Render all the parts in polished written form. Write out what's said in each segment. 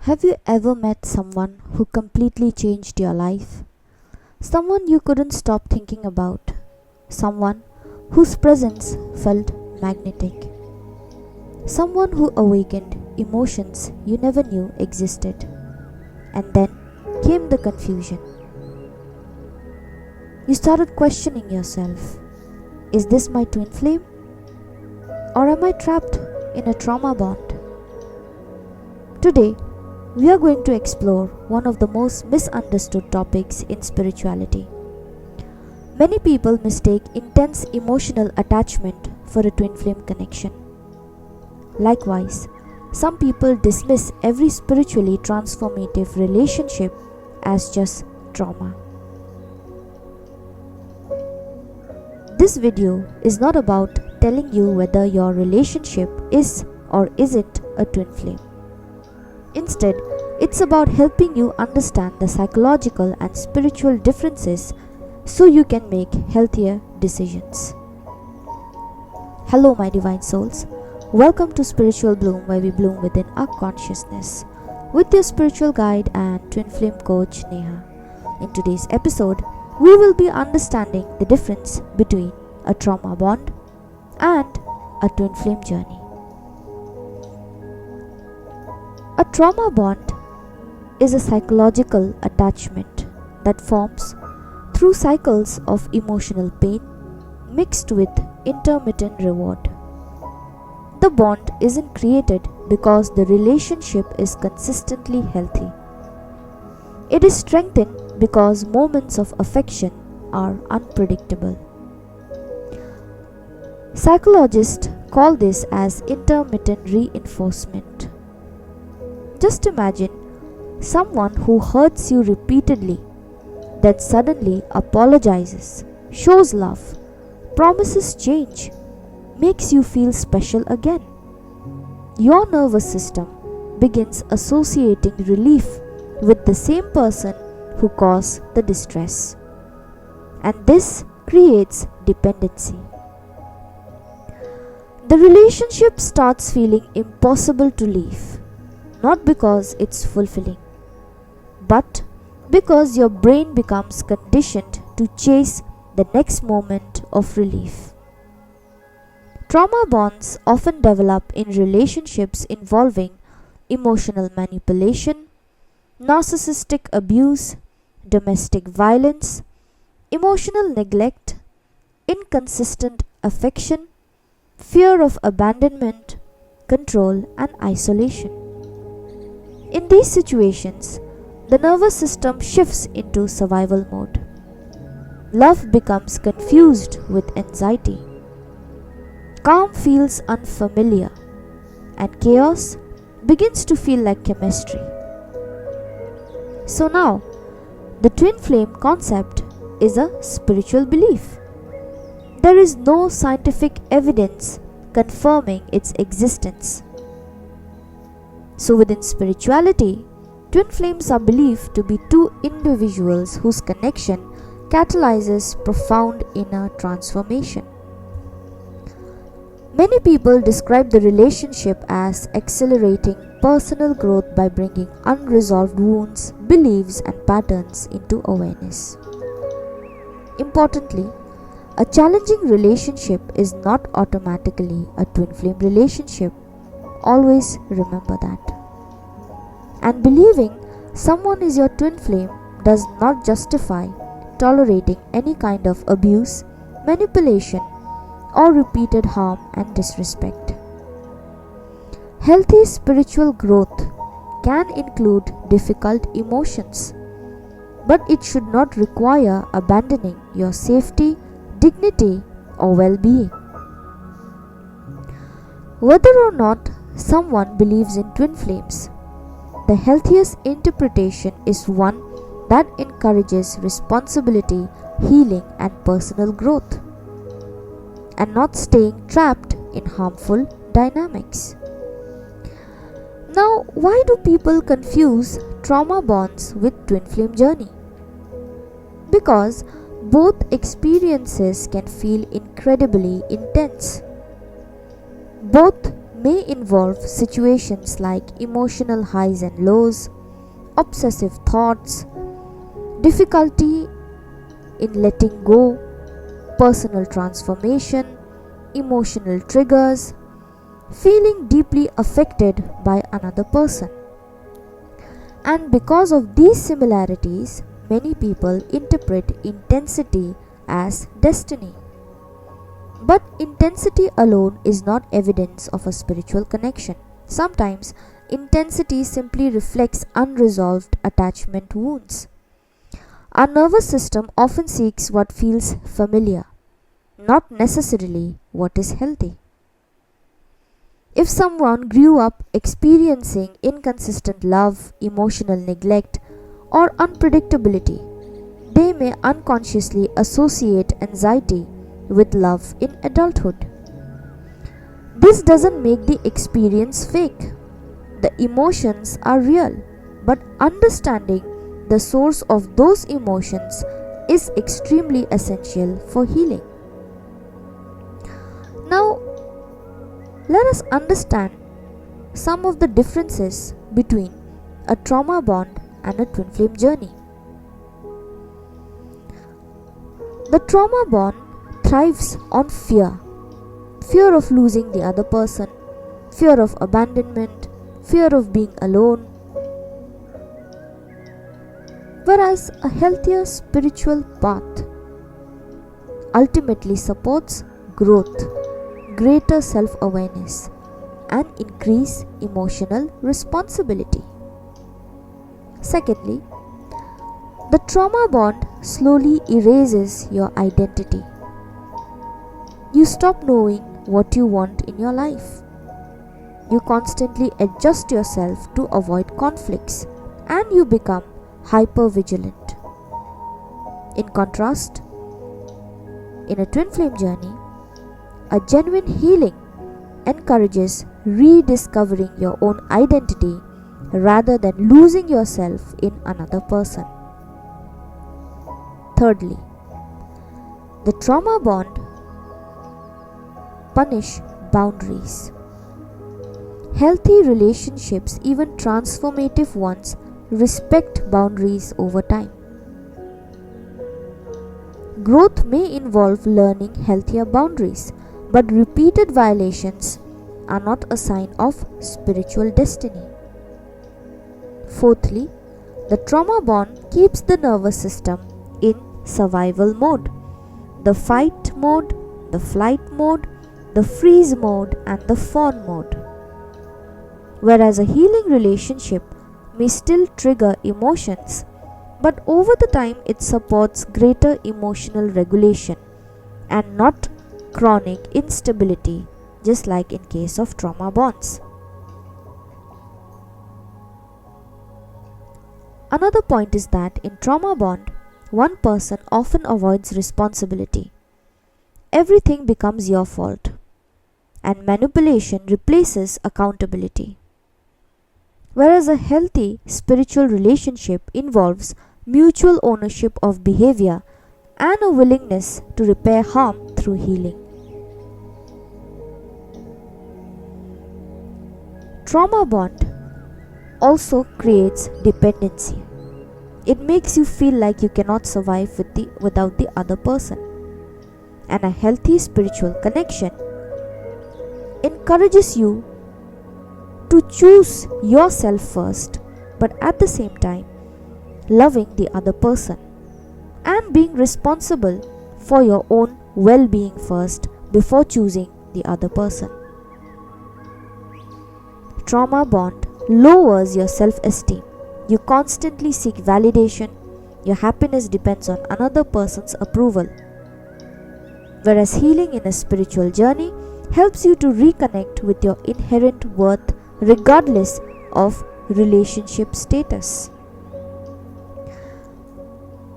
Have you ever met someone who completely changed your life? Someone you couldn't stop thinking about? Someone whose presence felt magnetic? Someone who awakened emotions you never knew existed? And then came the confusion. You started questioning yourself. Is this my twin flame? Or am I trapped in a trauma bond? Today, we are going to explore one of the most misunderstood topics in spirituality. Many people mistake intense emotional attachment for a twin flame connection. Likewise, some people dismiss every spiritually transformative relationship as just trauma. This video is not about telling you whether your relationship is or isn't a twin flame. Instead, it's about helping you understand the psychological and spiritual differences so you can make healthier decisions. Hello, my divine souls. Welcome to Spiritual Bloom, where we bloom within our consciousness, with your spiritual guide and twin flame coach Neha. In today's episode, we will be understanding the difference between a trauma bond and a twin flame journey. A trauma bond is a psychological attachment that forms through cycles of emotional pain mixed with intermittent reward. The bond isn't created because the relationship is consistently healthy. It is strengthened because moments of affection are unpredictable. Psychologists call this as intermittent reinforcement. Just imagine someone who hurts you repeatedly, then suddenly apologizes, shows love, promises change, makes you feel special again. Your nervous system begins associating relief with the same person who caused the distress. And this creates dependency. The relationship starts feeling impossible to leave. Not because it's fulfilling, but because your brain becomes conditioned to chase the next moment of relief. Trauma bonds often develop in relationships involving emotional manipulation, narcissistic abuse, domestic violence, emotional neglect, inconsistent affection, fear of abandonment, control, and isolation. In these situations, the nervous system shifts into survival mode. Love becomes confused with anxiety. Calm feels unfamiliar, and chaos begins to feel like chemistry. So now, the twin flame concept is a spiritual belief. There is no scientific evidence confirming its existence. So within spirituality, twin flames are believed to be two individuals whose connection catalyzes profound inner transformation. Many people describe the relationship as accelerating personal growth by bringing unresolved wounds, beliefs, and patterns into awareness. Importantly, a challenging relationship is not automatically a twin flame relationship. Always remember that. And believing someone is your twin flame does not justify tolerating any kind of abuse, manipulation, or repeated harm and disrespect. Healthy spiritual growth can include difficult emotions, but it should not require abandoning your safety, dignity, or well-being. Whether or not someone believes in twin flames, the healthiest interpretation is one that encourages responsibility, healing, and personal growth, and not staying trapped in harmful dynamics. Now, why do people confuse trauma bonds with twin flame journey? Because both experiences can feel incredibly intense. Both may involve situations like emotional highs and lows, obsessive thoughts, difficulty in letting go, personal transformation, emotional triggers, feeling deeply affected by another person. And because of these similarities, many people interpret intensity as destiny. But intensity alone is not evidence of a spiritual connection. Sometimes intensity simply reflects unresolved attachment wounds. Our nervous system often seeks what feels familiar, not necessarily what is healthy. If someone grew up experiencing inconsistent love, emotional neglect, or unpredictability, they may unconsciously associate anxiety with love in adulthood. This doesn't make the experience fake. The emotions are real, but understanding the source of those emotions is extremely essential for healing. Now, let us understand some of the differences between a trauma bond and a twin flame journey. The trauma bond thrives on fear. Fear of losing the other person, fear of abandonment, fear of being alone. Whereas a healthier spiritual path ultimately supports growth, greater self-awareness, and increased emotional responsibility. Secondly, the trauma bond slowly erases your identity. You stop knowing what you want in your life. You constantly adjust yourself to avoid conflicts, and you become hyper-vigilant. In contrast, in a twin flame journey, a genuine healing encourages rediscovering your own identity rather than losing yourself in another person. Thirdly, the trauma bond punish boundaries. Healthy relationships, even transformative ones, respect boundaries over time. Growth may involve learning healthier boundaries, but repeated violations are not a sign of spiritual destiny. Fourthly, the trauma bond keeps the nervous system in survival mode. The fight mode, the flight mode, the freeze mode, and the fawn mode. Whereas a healing relationship may still trigger emotions, but over the time it supports greater emotional regulation and not chronic instability, just like in case of trauma bonds. Another point is that in trauma bond, one person often avoids responsibility. Everything becomes your fault, and manipulation replaces accountability. Whereas a healthy spiritual relationship involves mutual ownership of behavior and a willingness to repair harm through healing. Trauma bond also creates dependency. It makes you feel like you cannot survive without the other person. And a healthy spiritual connection encourages you to choose yourself first, but at the same time loving the other person and being responsible for your own well-being first before choosing the other person. Trauma bond lowers your self-esteem. You constantly seek validation. Your happiness depends on another person's approval. Whereas healing in a spiritual journey helps you to reconnect with your inherent worth regardless of relationship status.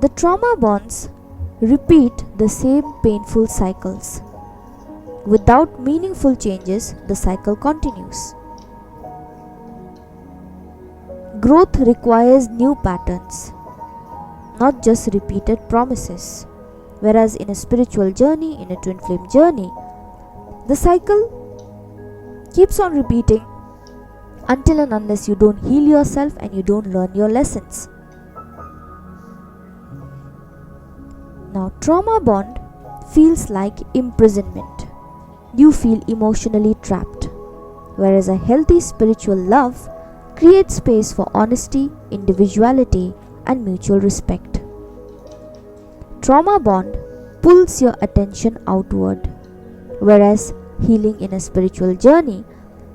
The trauma bonds repeat the same painful cycles. Without meaningful changes, the cycle continues. Growth requires new patterns, not just repeated promises. Whereas in a spiritual journey, in a twin flame journey, the cycle keeps on repeating until and unless you don't heal yourself and you don't learn your lessons. Now, trauma bond feels like imprisonment. You feel emotionally trapped, whereas a healthy spiritual love creates space for honesty, individuality, and mutual respect. Trauma bond pulls your attention outward, whereas healing in a spiritual journey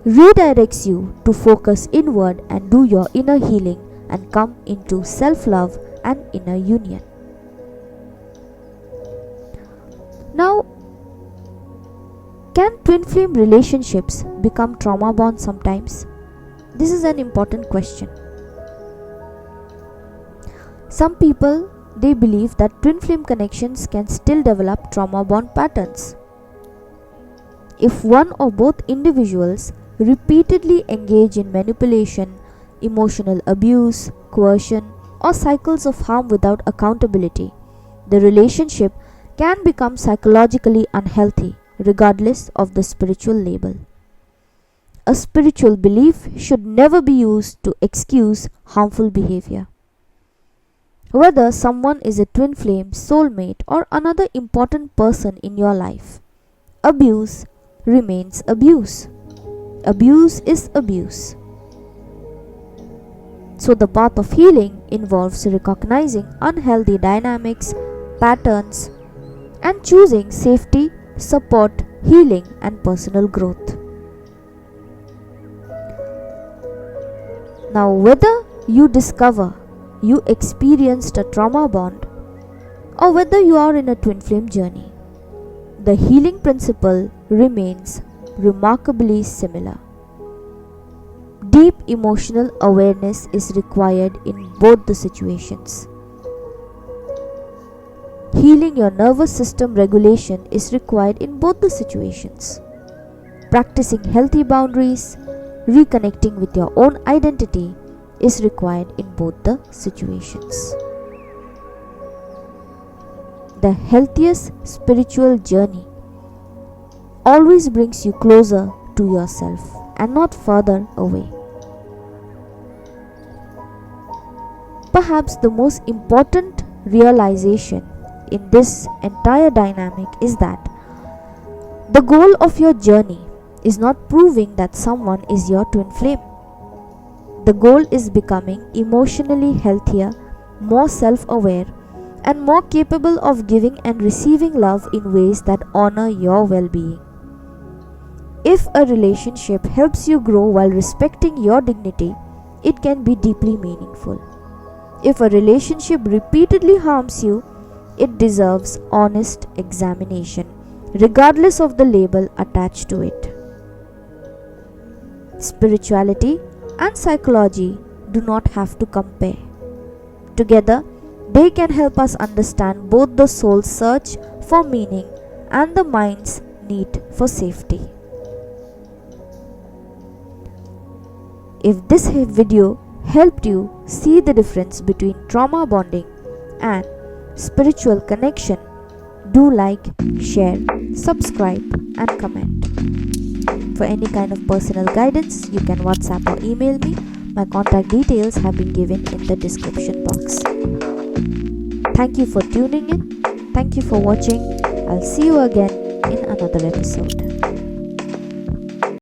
redirects you to focus inward and do your inner healing and come into self-love and inner union. Now, can twin flame relationships become trauma bonds sometimes? This is an important question. Some people, they believe that twin flame connections can still develop trauma bond patterns. If one or both individuals repeatedly engage in manipulation, emotional abuse, coercion, or cycles of harm without accountability, the relationship can become psychologically unhealthy regardless of the spiritual label. A spiritual belief should never be used to excuse harmful behavior. Whether someone is a twin flame, soulmate, or another important person in your life, abuse remains abuse. Abuse is abuse. So the path of healing involves recognizing unhealthy dynamics, patterns, and choosing safety, support, healing, and personal growth. Now, whether you discover you experienced a trauma bond or whether you are in a twin flame journey, the healing principle remains remarkably similar. Deep emotional awareness is required in both the situations. Healing your nervous system regulation is required in both the situations. Practicing healthy boundaries, reconnecting with your own identity is required in both the situations. The healthiest spiritual journey always brings you closer to yourself and not further away. Perhaps the most important realization in this entire dynamic is that the goal of your journey is not proving that someone is your twin flame. The goal is becoming emotionally healthier, more self-aware, and more capable of giving and receiving love in ways that honor your well-being. If a relationship helps you grow while respecting your dignity, it can be deeply meaningful. If a relationship repeatedly harms you, it deserves honest examination, regardless of the label attached to it. Spirituality and psychology do not have to compare. Together, they can help us understand both the soul's search for meaning and the mind's need for safety. If this video helped you see the difference between trauma bonding and spiritual connection, do like, share, subscribe, and comment. For any kind of personal guidance, you can WhatsApp or email me. My contact details have been given in the description box. Thank you for tuning in. Thank you for watching. I'll see you again in another episode.